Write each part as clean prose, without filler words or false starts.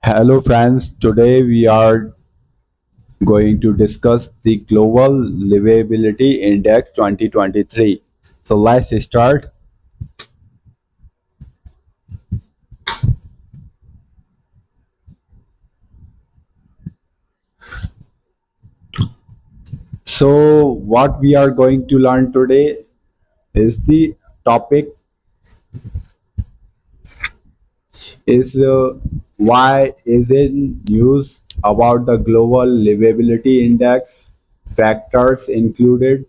Hello friends, today we are going to discuss the Global Livaebility Index 2023. So let's start. So what we are going to learn today is the topic is why is it news about the Global Livaebility Index, factors included,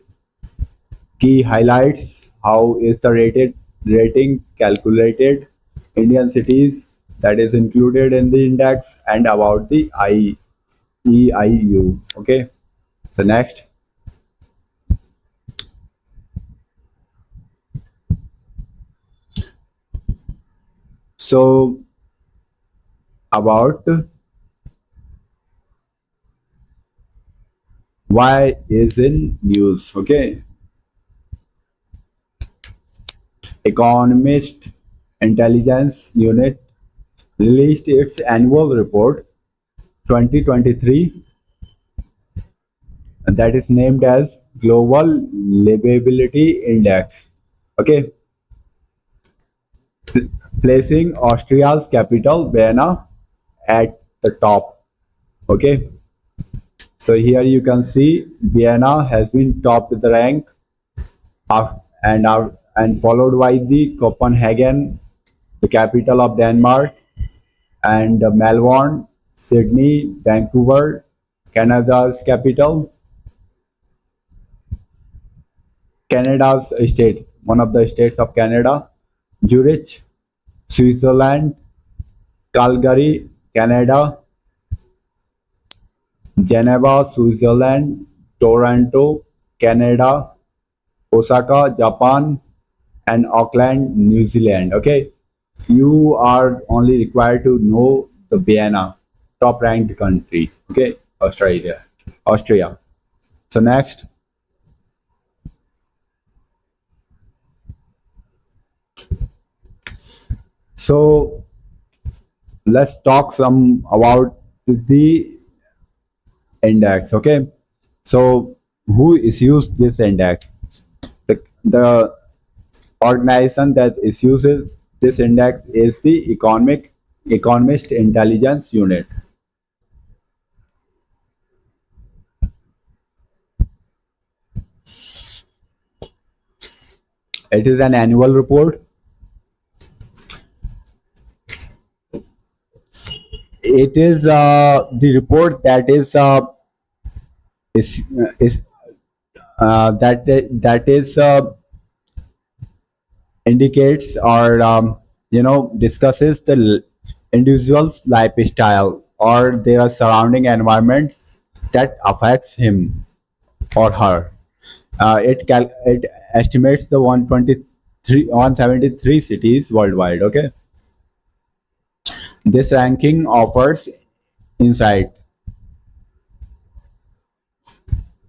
key highlights, how is the rating calculated, Indian cities that is included in the index, and about the EIU. Okay, so next. So about why is in news. Okay, Economist Intelligence Unit released its annual report 2023 that is named as Global Livaebility Index. Okay, placing Austria's capital Vienna at the top. Okay, so here you can see Vienna has been topped the rank and followed by the Copenhagen, the capital of Denmark, and Melbourne, Sydney, Vancouver, Canada's capital, Canada's state, one of the states of Canada, Zurich, Switzerland, Calgary, Canada, Geneva, Switzerland, Toronto, Canada, Osaka, Japan, and Auckland, New Zealand. Okay, you are only required to know the Vienna, top ranked country. Okay, Austria. So next, so let's talk some about the index. Okay, so who issues this index? The organization that issues this index is the Economist Intelligence Unit. It is an annual report. It is the report that is that is indicates or discusses the individual's lifestyle or their surrounding environment that affects him or her. It estimates the 173 cities worldwide. Okay, this ranking offers insight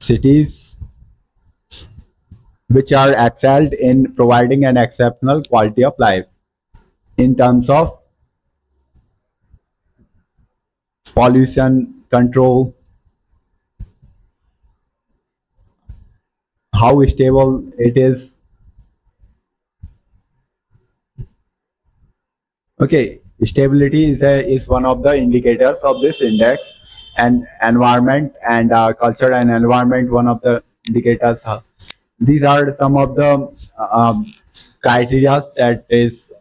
cities which are excelled in providing an exceptional quality of life in terms of pollution control, how stable it is. Okay, stability is one of the indicators of this index, and environment and culture and environment one of the indicators. These are some of the criteria that is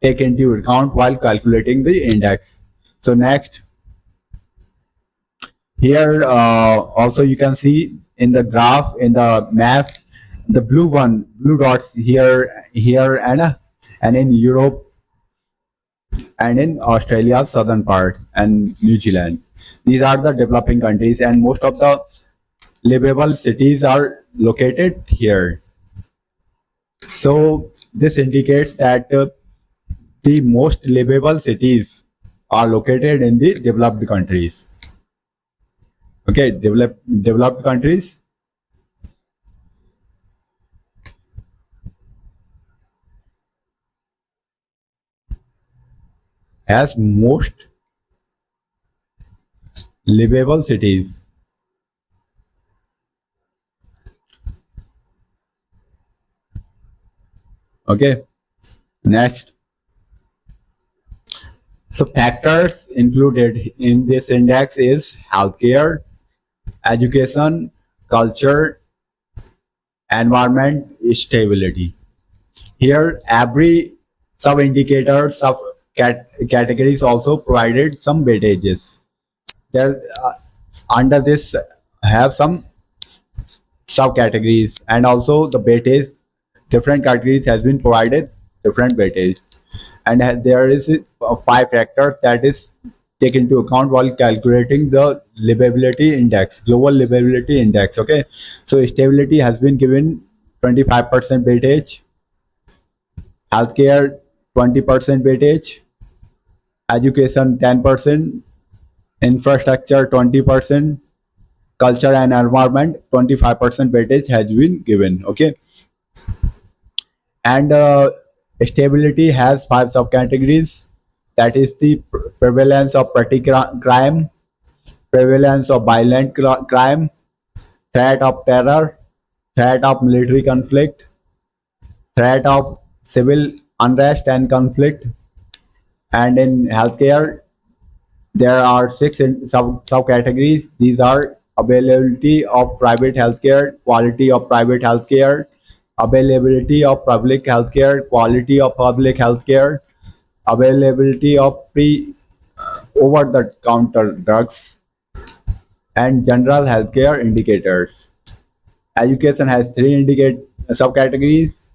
taken into account while calculating the index. So next, here also you can see in the graph in the map the blue dots here and in Europe and in Australia's southern part and New Zealand. These are the developing countries, and most of the livable cities are located here. So this indicates that the most livable cities are located in the developed countries. Okay, developed countries. has most livable cities. Okay, next. So factors included in this index is healthcare, education, culture, environment, stability. Here, every sub-indicator, sub-categories also provided some weightages. There, under this have some subcategories and also the weightage. Different categories has been provided different weightage, and there is five factors that is take into account while calculating the livability index, global livability index. Okay, so stability has been given 25% weightage, healthcare 20% weightage, education 10%, infrastructure 20%, culture and environment 25% weightage has been given. Okay, and stability has five subcategories. That is the prevalence of petty crime, prevalence of violent crime, threat of terror, threat of military conflict, threat of civil unrest and conflict. And in healthcare, there are six subcategories. These are availability of private healthcare, quality of private healthcare, availability of public healthcare, quality of public healthcare, availability of pre over the counter drugs, and general healthcare indicators. Education has three indicate subcategories.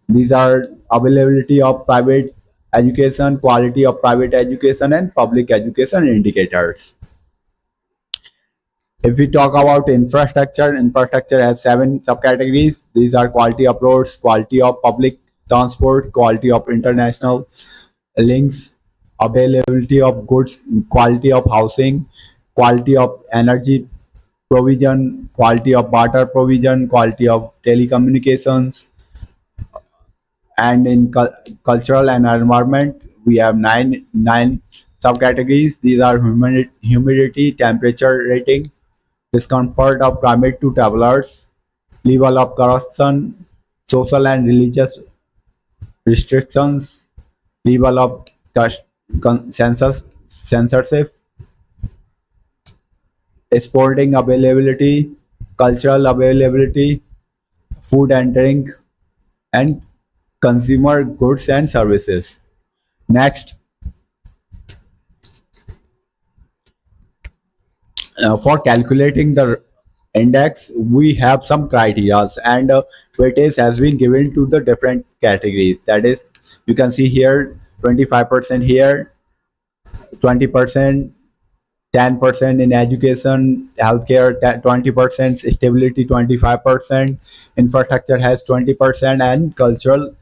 These are availability of private education, quality of private education, and public education indicators. If we talk about infrastructure, infrastructure has seven subcategories. These are quality of roads, quality of public transport, quality of international links, availability of goods, quality of housing, quality of energy provision, quality of water provision, quality of telecommunications, and in cultural and environment, we have nine subcategories. These are humidity, temperature rating, discomfort of climate to travelers, level of corruption, social and religious restrictions, level of censorship, sporting availability, cultural availability, food and drink, and consumer goods and services. Next, for calculating the index, we have some criteria, and weightage has been given to the different categories. That is, you can see here 25% here, 20%, 10% in education, healthcare 20%, stability 25%, infrastructure has 20%, and culture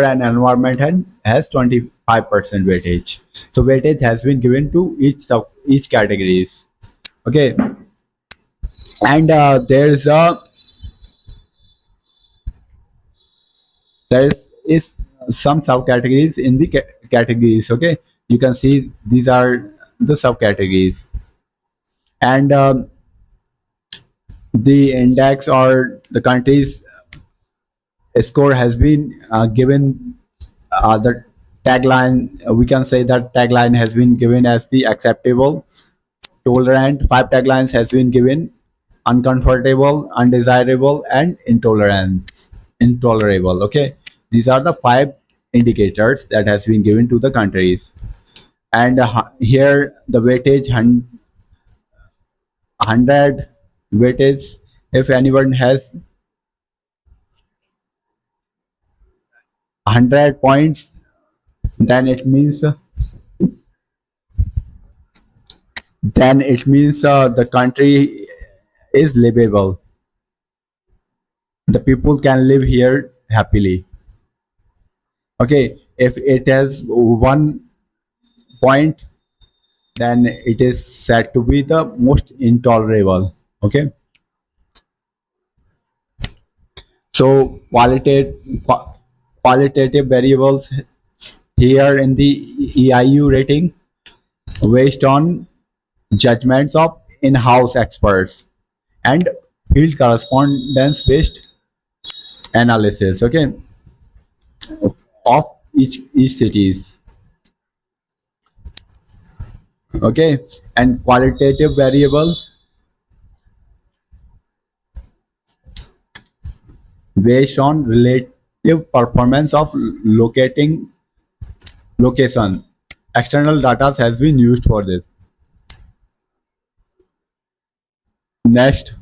and environment has 25% weightage. So weightage has been given to each categories. Okay, and there is some subcategories in the categories. Okay, you can see these are the subcategories, and the index or the country's score has been given. The tagline, we can say that tagline has been given as the acceptable, tolerant. Five taglines has been given: uncomfortable, undesirable, and intolerable. Okay, these are the five indicators that has been given to the countries, and here the weightage 100 weightage. If anyone has 100 points, then it means the country is livable. The people can live here happily. Okay, if it has 1 point, then it is said to be the most intolerable. Okay, so qualitative variables here in the EIU rating based on judgments of in-house experts and field correspondence based analysis, okay, of each cities, okay, and qualitative variable based on relative performance of locating location. External data has been used for this. Next,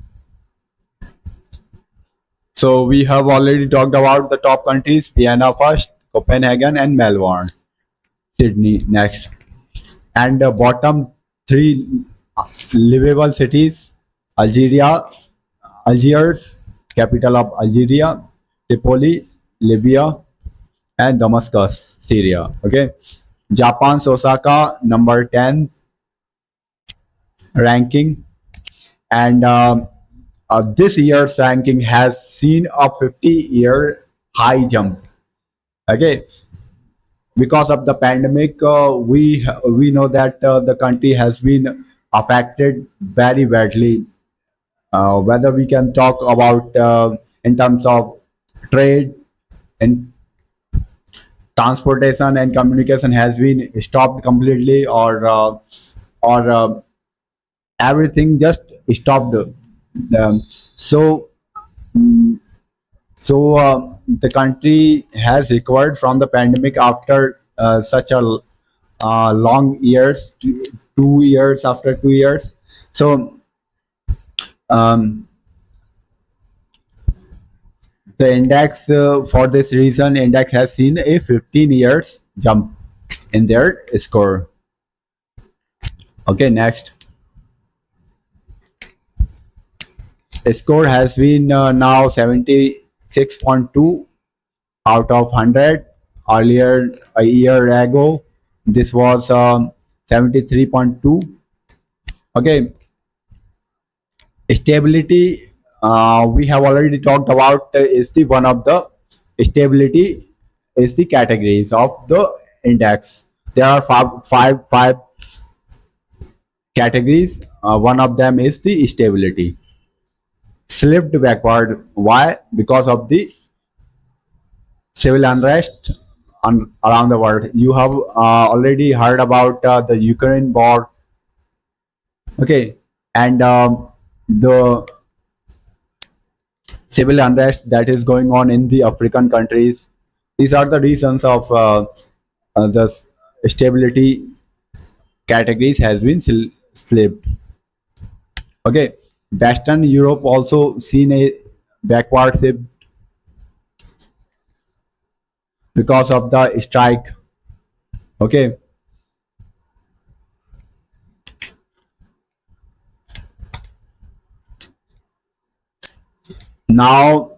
so we have already talked about the top countries: Vienna first, Copenhagen, and Melbourne. Sydney next, and the bottom three livable cities: Algeria, Algiers, capital of Algeria, Tripoli, Libya, and Damascus, Syria. Okay, Japan's Osaka, number 10 ranking, and this year's ranking has seen a 50-year high jump. Okay, because of the pandemic, we know that the country has been affected very badly. Whether we can talk about in terms of trade and transportation and communication has been stopped completely, or everything just stopped. So the country has recovered from the pandemic after such a long years, 2 years after 2 years. So um, the index for this reason, index has seen a 15 years jump in their score. Okay, next. Score has been now 76.2 out of 100. Earlier, a year ago, this was 73.2. Okay, stability, we have already talked about, is the one of the stability is the categories of the index. There are five categories. One of them is the stability. Slipped backward. Why? Because of the civil unrest around the world. You have already heard about the Ukraine war. Okay, and the civil unrest that is going on in the African countries. These are the reasons of the stability categories has been slipped. Okay, Western Europe also seen a backward shift because of the strike. Okay, now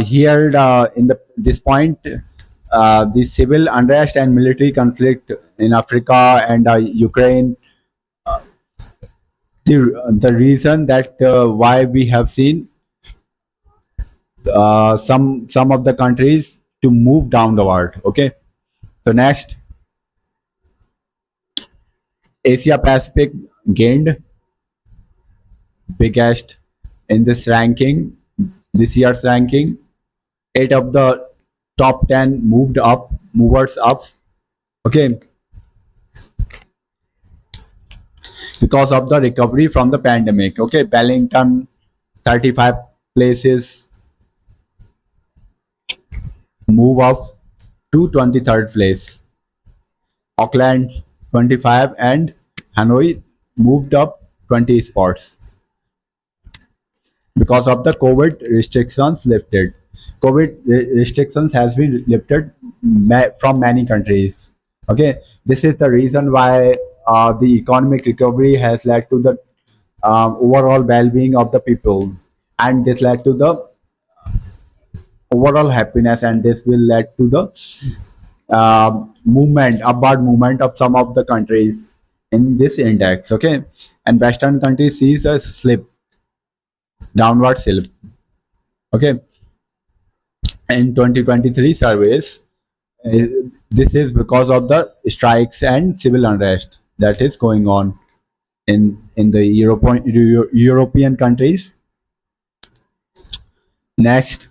here in this point, the civil unrest and military conflict in Africa and Ukraine, the reason that why we have seen some of the countries to move down the world. Okay, so next, Asia Pacific gained biggest in this ranking, this year's ranking. Eight of the top 10 movers up. Okay, because of the recovery from the pandemic. Okay, Wellington 35 places move up to 23rd place. Auckland 25 and Hanoi moved up 20 spots because of the COVID restrictions lifted. COVID restrictions has been lifted from many countries. Okay, this is the reason why the economic recovery has led to the overall well-being of the people, and this led to the overall happiness, and this will lead to the movement, upward movement of some of the countries in this index. Okay, and Western countries sees a slip, downward slip. Okay, in 2023 surveys, Uh, This is because of the strikes and civil unrest that is going on in the European countries. Next,